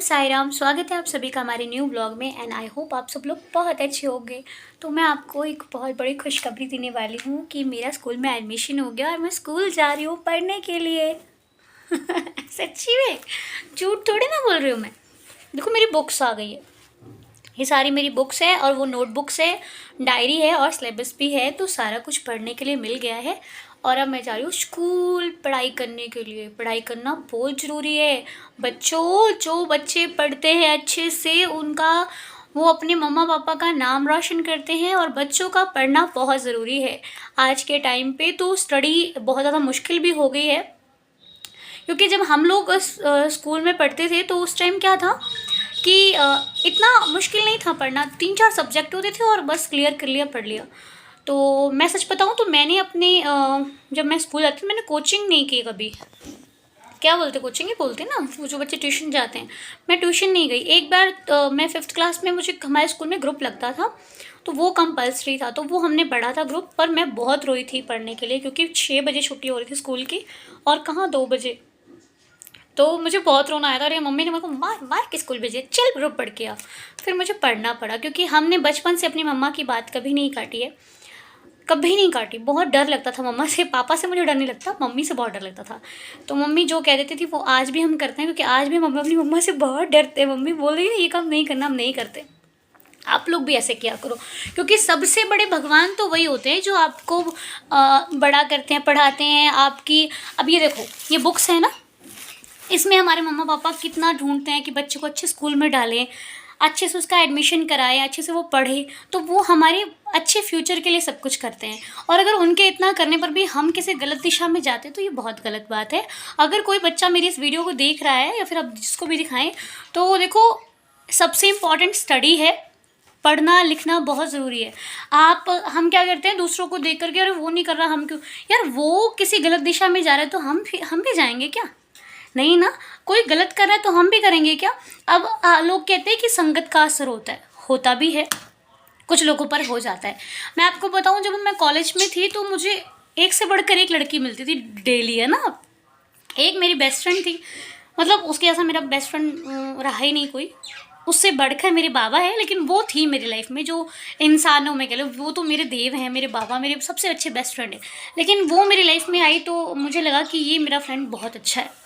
साई राम। स्वागत है आप सभी का हमारे न्यू ब्लॉग में एंड आई होप आप सब लोग बहुत अच्छे होंगे। तो मैं आपको एक बहुत बड़ी खुशखबरी देने वाली हूँ कि मेरा स्कूल में एडमिशन हो गया और मैं स्कूल जा रही हूँ पढ़ने के लिए। सच्ची में, झूठ थोड़ी ना बोल रही हूँ मैं। देखो मेरी बुक्स आ गई है, ये सारी मेरी बुक्स है और वो नोटबुक्स है, डायरी है और सिलेबस भी है। तो सारा कुछ पढ़ने के लिए मिल गया है और अब मैं जा रही हूँ स्कूल पढ़ाई करने के लिए। पढ़ाई करना बहुत ज़रूरी है बच्चों। जो बच्चे पढ़ते हैं अच्छे से उनका वो अपने मम्मा पापा का नाम रोशन करते हैं और बच्चों का पढ़ना बहुत ज़रूरी है। आज के टाइम पे तो स्टडी बहुत ज़्यादा मुश्किल भी हो गई है, क्योंकि जब हम लोग स्कूल में पढ़ते थे तो उस टाइम क्या था कि इतना मुश्किल नहीं था पढ़ना। 3-4 सब्जेक्ट होते थे और बस क्लियर कर लिया, पढ़ लिया। तो मैं सच बताऊँ तो मैंने अपने जब मैं स्कूल जाती थी मैंने कोचिंग नहीं की कभी। क्या बोलते, कोचिंग ही बोलते ना वो जो बच्चे ट्यूशन जाते हैं। मैं ट्यूशन नहीं गई। एक बार मैं 5th क्लास में मुझे हमारे स्कूल में ग्रुप लगता था तो वो कंपलसरी था, तो वो हमने पढ़ा था ग्रुप। पर मैं बहुत रोई थी पढ़ने के लिए, क्योंकि 6 बजे छुट्टी हो रही थी स्कूल की और कहाँ 2 बजे। तो मुझे बहुत रोना आया था और ये मम्मी ने मेरे को मार मार के स्कूल भेजे, चल ग्रुप पढ़ के आ। फिर मुझे पढ़ना पड़ा, क्योंकि हमने बचपन से अपनी मम्मा की बात कभी नहीं काटी है, कभी नहीं काटी। बहुत डर लगता था मम्मा से, पापा से मुझे डर नहीं लगता, मम्मी से बहुत डर लगता था। तो मम्मी जो कह देती थी वो आज भी हम करते हैं, क्योंकि आज भी हम अपनी मम्मा से बहुत डरते हैं। मम्मी बोल रही है ये काम नहीं करना, हम नहीं करते। आप लोग भी ऐसे किया करो, क्योंकि सबसे बड़े भगवान तो वही होते हैं जो आपको बड़ा करते हैं, पढ़ाते हैं आपकी। अब ये देखो, ये बुक्स है ना, इसमें हमारे मम्मा पापा कितना ढूंढते हैं कि बच्चे को अच्छे स्कूल में डालें, अच्छे से उसका एडमिशन कराएं, अच्छे से वो पढ़े। तो वो हमारे अच्छे फ्यूचर के लिए सब कुछ करते हैं। और अगर उनके इतना करने पर भी हम किसी गलत दिशा में जाते हैं तो ये बहुत गलत बात है। अगर कोई बच्चा मेरी इस वीडियो को देख रहा है या फिर आप जिसको भी दिखाएं, तो देखो सबसे इम्पॉर्टेंट स्टडी है। पढ़ना लिखना बहुत ज़रूरी है। हम क्या करते हैं, दूसरों को देख करके अरे वो नहीं कर रहा हम क्यों, यार वो किसी गलत दिशा में जा रहा है तो हम भी जाएंगे क्या? नहीं ना। कोई गलत कर रहा है तो हम भी करेंगे क्या? अब लोग कहते हैं कि संगत का असर होता है, होता भी है, कुछ लोगों पर हो जाता है। मैं आपको बताऊं, जब मैं कॉलेज में थी तो मुझे एक से बढ़कर एक लड़की मिलती थी डेली, है ना। एक मेरी बेस्ट फ्रेंड थी, मतलब उसके जैसा मेरा बेस्ट फ्रेंड रहा ही नहीं कोई। उससे बढ़कर मेरे बाबा है, लेकिन वो थी मेरी लाइफ में जो इंसानों में कह लो, वो तो मेरे देव हैं, मेरे बाबा मेरे सबसे अच्छे बेस्ट फ्रेंड है। लेकिन वो मेरी लाइफ में आई तो मुझे लगा कि ये मेरा फ्रेंड बहुत अच्छा है।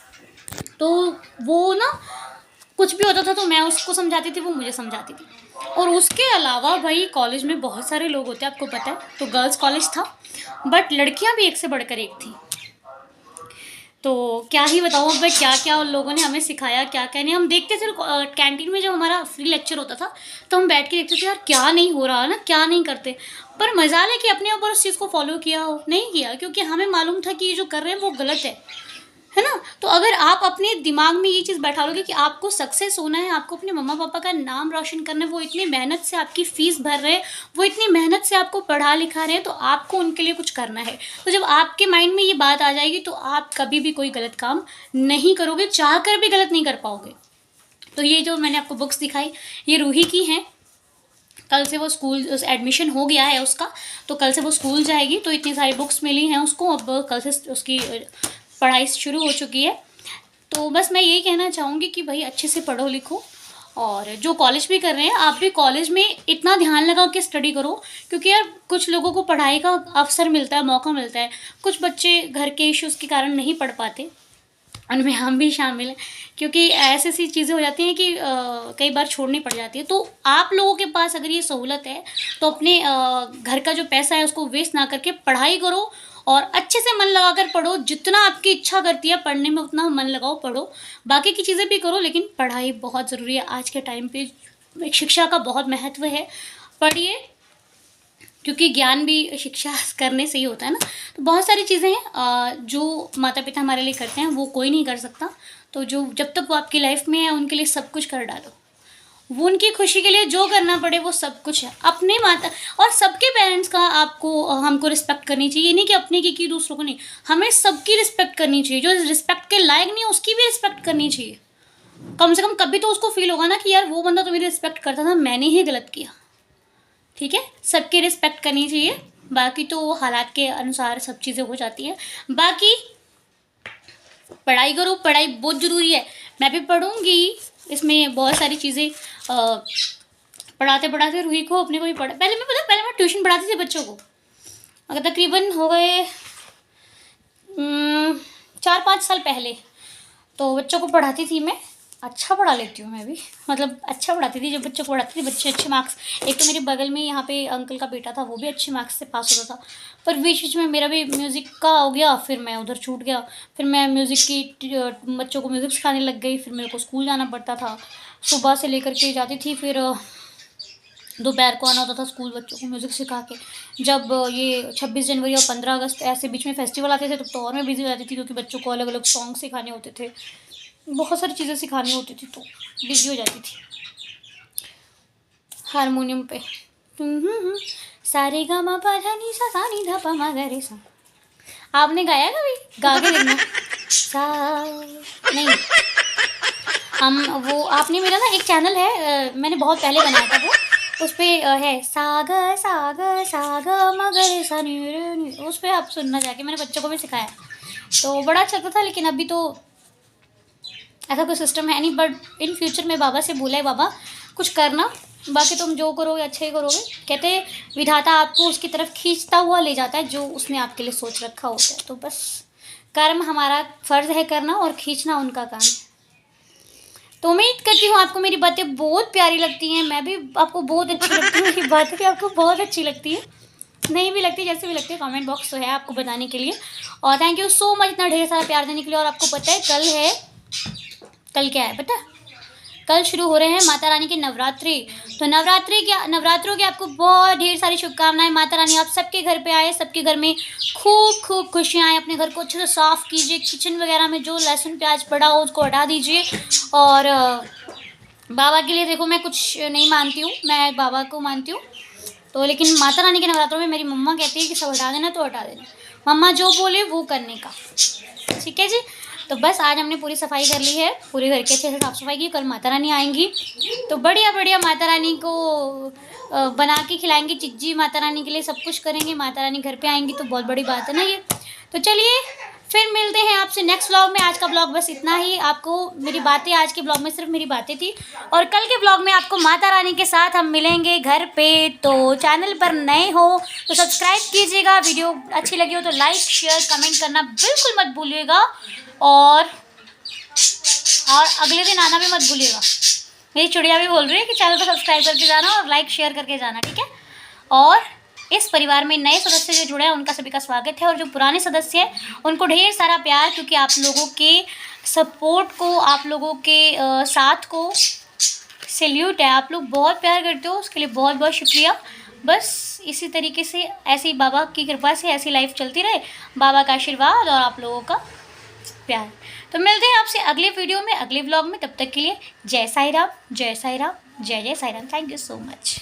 तो वो ना कुछ भी होता था तो मैं उसको समझाती थी, वो मुझे समझाती थी। और उसके अलावा भाई कॉलेज में बहुत सारे लोग होते हैं, आपको पता है। तो गर्ल्स कॉलेज था, बट लड़कियां भी एक से बढ़कर एक थी। तो क्या ही बताऊँ भाई, क्या क्या उन लोगों ने हमें सिखाया, क्या क्या नहीं। हम देखते थे कैंटीन में जब हमारा फ्री लेक्चर होता था तो हम बैठ के देखते थे यार क्या नहीं हो रहा ना, क्या नहीं करते। पर मजा ले कि अपने ऊपर उस चीज़ को फॉलो किया हो, नहीं किया, क्योंकि हमें मालूम था कि ये जो कर रहे हैं वो गलत है ना। तो अगर आप अपने दिमाग में ये चीज़ बैठा लोगे कि आपको सक्सेस होना है, आपको अपने मम्मा पापा का नाम रोशन करना है, वो इतनी मेहनत से आपकी फ़ीस भर रहे हैं, वो इतनी मेहनत से आपको पढ़ा लिखा रहे हैं, तो आपको उनके लिए कुछ करना है। तो जब आपके माइंड में ये बात आ जाएगी तो आप कभी भी कोई गलत काम नहीं करोगे, चाह कर भी गलत नहीं कर पाओगे। तो ये जो मैंने आपको बुक्स दिखाई, ये रूही की हैं। कल से वो स्कूल एडमिशन हो गया है उसका, तो कल से वो स्कूल जाएगी। तो इतनी सारी बुक्स मिली हैं उसको, अब कल से उसकी पढ़ाई शुरू हो चुकी है। तो बस मैं यही कहना चाहूँगी कि भाई अच्छे से पढ़ो लिखो, और जो कॉलेज भी कर रहे हैं आप भी कॉलेज में इतना ध्यान लगा के स्टडी करो, क्योंकि यार कुछ लोगों को पढ़ाई का अवसर मिलता है, मौका मिलता है। कुछ बच्चे घर के इश्यूज़ के कारण नहीं पढ़ पाते, उनमें हम भी शामिल हैं, क्योंकि ऐसी ऐसी चीज़ें हो जाती हैं कि कई बार छोड़नी पड़ जाती है। तो आप लोगों के पास अगर ये सहूलत है तो अपने घर का जो पैसा है उसको वेस्ट ना करके पढ़ाई करो और अच्छे से मन लगाकर पढ़ो। जितना आपकी इच्छा करती है पढ़ने में उतना मन लगाओ, पढ़ो। बाकी की चीज़ें भी करो, लेकिन पढ़ाई बहुत ज़रूरी है आज के टाइम पे। शिक्षा का बहुत महत्व है, पढ़िए, क्योंकि ज्ञान भी शिक्षा करने से ही होता है ना। तो बहुत सारी चीज़ें हैं जो माता पिता हमारे लिए करते हैं, वो कोई नहीं कर सकता। तो जो जब तक वो आपकी लाइफ में है उनके लिए सब कुछ कर डालो। वो उनकी खुशी के लिए जो करना पड़े वो सब कुछ है। अपने माता और सबके पेरेंट्स का आपको हमको रिस्पेक्ट करनी चाहिए। ये नहीं कि अपने की दूसरों को नहीं, हमें सबकी रिस्पेक्ट करनी चाहिए। जो रिस्पेक्ट के लायक नहीं है उसकी भी रिस्पेक्ट करनी चाहिए। कम से कम कभी तो उसको फील होगा ना कि यार वो बंदा तो मेरी रिस्पेक्ट करता था, मैंने ही गलत किया। ठीक है, सबकी रिस्पेक्ट करनी चाहिए। बाकी तो हालात के अनुसार सब चीज़ें हो जाती हैं। बाकी पढ़ाई करो, पढ़ाई बहुत ज़रूरी है। मैं भी पढ़ूंगी, इसमें बहुत सारी चीज़ें पढ़ाते पढ़ाते रूही को अपने को भी पहले मैं ट्यूशन पढ़ाती थी बच्चों को। अगर तकरीबन हो गए 4-5 साल पहले तो बच्चों को पढ़ाती थी मैं। अच्छा पढ़ा लेती हूँ मैं भी, मतलब अच्छा पढ़ाती थी। जब बच्चों को पढ़ाती थी बच्चे अच्छे मार्क्स, एक तो मेरे बगल में यहाँ पे अंकल का बेटा था वो भी अच्छे मार्क्स से पास होता था। पर बीच बीच में मेरा भी म्यूज़िक का हो गया, फिर मैं उधर छूट गया। फिर मैं म्यूज़िक की बच्चों को म्यूज़िक सिखाने लग गई। फिर मेरे को स्कूल जाना पड़ता था, सुबह से लेकर के जाती थी, फिर दोपहर को आना होता था स्कूल बच्चों को म्यूज़िक सिखा के। जब ये 26 जनवरी और 15 अगस्त ऐसे बीच में फेस्टिवल आते थे तो और मैं बिज़ी हो जाती थी, क्योंकि बच्चों को अलग अलग सॉन्ग सिखाने होते थे, बहुत सारी चीज़ें सिखानी होती थी, तो बिज़ी हो जाती थी हारमोनियम पे। सारे गा मा पा धा नी सा धा पा मा गा रे सा। आपने गाया कभी? गा के देखना। सा नहीं, हम वो आपने मेरा ना एक चैनल है, मैंने बहुत पहले बनाया था वो, उस पर है साग साग साग मगर सा नी रे नी, उस पर आप सुनना जाके। मैंने बच्चों को भी सिखाया तो बड़ा अच्छा लगता था। लेकिन अभी तो ऐसा कोई सिस्टम है नहीं, बट इन फ्यूचर में बाबा से बोला है बाबा कुछ करना, बाकी तुम जो करोगे अच्छा ही करोगे। कहते हैं विधाता आपको उसकी तरफ खींचता हुआ ले जाता है जो उसने आपके लिए सोच रखा होता है। तो बस कर्म हमारा फ़र्ज़ है करना और खींचना उनका काम है। तो उम्मीद करती हूँ आपको मेरी बातें बहुत प्यारी लगती हैं, मैं भी आपको बहुत अच्छी लगती हूँ, मेरी बातें भी आपको बहुत अच्छी लगती है। नहीं भी लगती, जैसे भी लगती है, कमेंट बॉक्स तो है आपको बताने के लिए। और थैंक यू सो मच इतना ढेर सारा प्यार देने के लिए। और आपको पता है कल क्या है पता है? कल शुरू हो रहे हैं माता रानी के नवरात्रि। तो नवरात्रों की आपको बहुत ढेर सारी शुभकामनाएं। माता रानी आप सबके घर पे आए, सबके घर में खूब खूब खुशियाँ आए। अपने घर को अच्छे से साफ़ कीजिए, किचन वगैरह में जो लहसुन प्याज पड़ा हो उसको हटा दीजिए। और बाबा के लिए देखो मैं कुछ नहीं मानती हूँ, मैं बाबा को मानती हूँ तो, लेकिन माता रानी के नवरात्रों में मेरी मम्मा कहती है कि सब हटा देना तो हटा देना, मम्मा जो बोले वो करने का। ठीक है जी। तो बस आज हमने पूरी सफाई कर ली है, पूरे घर के अच्छे से साफ़ सफाई की। कल माता रानी आएंगी तो बढ़िया बढ़िया माता रानी को बना के खिलाएंगे, चिज्जी माता रानी के लिए सब कुछ करेंगे। माता रानी घर पे आएंगी तो बहुत बड़ी बात है ना ये। तो चलिए फिर मिलते हैं आपसे नेक्स्ट व्लॉग में। आज का व्लॉग बस इतना ही। आपको मेरी बातें, आज के व्लॉग में सिर्फ मेरी बातें थी, और कल के व्लॉग में आपको माता रानी के साथ हम मिलेंगे घर पे। तो चैनल पर नए हो तो सब्सक्राइब कीजिएगा, वीडियो अच्छी लगी हो तो लाइक शेयर कमेंट करना बिल्कुल मत भूलिएगा। और अगले दिन आना भी मत भूलिएगा। मेरी चिड़िया भी बोल रही है कि चैनल को सब्सक्राइब करके जाना और लाइक शेयर करके जाना, ठीक है। और इस परिवार में नए सदस्य जो जुड़े हैं उनका सभी का स्वागत है, और जो पुराने सदस्य हैं उनको ढेर सारा प्यार, क्योंकि आप लोगों के सपोर्ट को, आप लोगों के साथ को सैल्यूट है। आप लोग बहुत प्यार करते हो, उसके लिए बहुत बहुत शुक्रिया। बस इसी तरीके से, ऐसे ही बाबा की कृपा से ऐसी लाइफ चलती रहे, बाबा का आशीर्वाद और आप लोगों का प्यार। तो मिलते हैं आपसे अगले वीडियो में, अगले व्लॉग में। तब तक के लिए जय साईं राम, जय साईं राम, जय जय Sai Ram. Thank you so much.